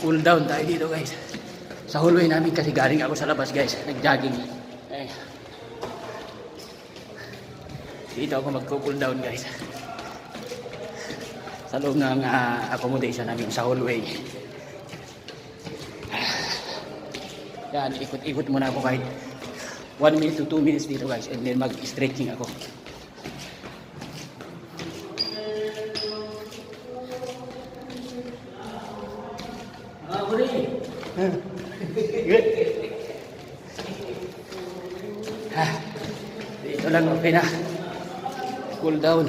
Cool down tayo dito guys. Sa hallway namin kasi galing ako sa labas guys. Nag-jogging. Eh. Dito ako mag-cool down guys. Sa loob ng accommodation namin sa hallway. Yan, ikot-ikot muna ako kahit 1 minute to 2 minutes dito guys. And then mag-stretching ako. Good. Dito lang okay na. Cool down.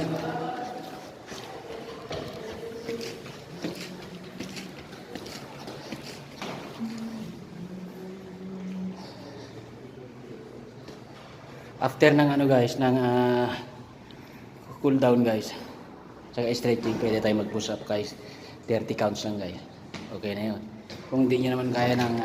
After ng ano guys, ng cool down guys. Saka stretching, pwede tayo mag-push up guys. 30 counts lang guys. Okay na yun. Kung hindi nyo naman kaya ng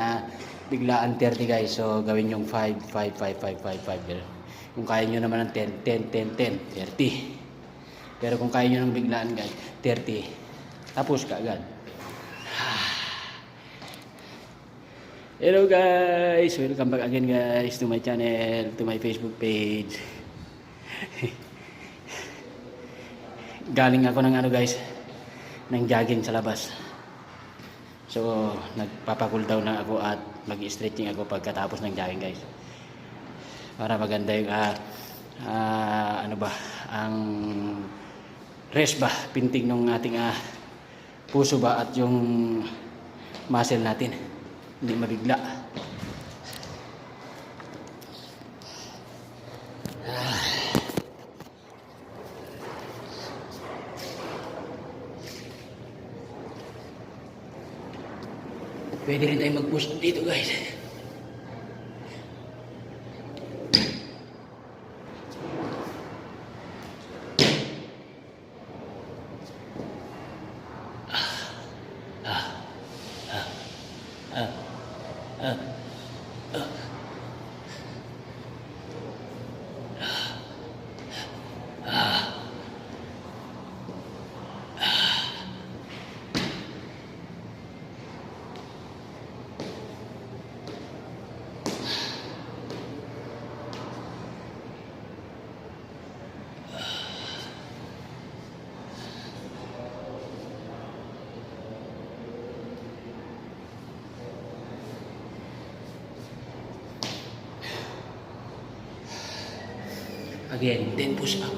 biglaan 30 guys, so gawin yung 5, 5, 5, 5, 5, 5. Kung kaya nyo naman ng 10, 10, 10, 10, 30. Pero kung kaya nyo ng biglaan guys, 30. Tapos ka agad. Hello guys! Welcome back again guys to my channel, to my Facebook page. Galing ako ng ano guys, ng jogging sa labas. So, nagpapa-cool down na ako at mag-stretching ako pagkatapos ng jogging guys. Para maganda yung ano ba, ang rest ba, pintig ng ating puso ba at yung muscle natin. Hindi mabigla. Pwede rin tayo mag-push dito guys. Again, then push up.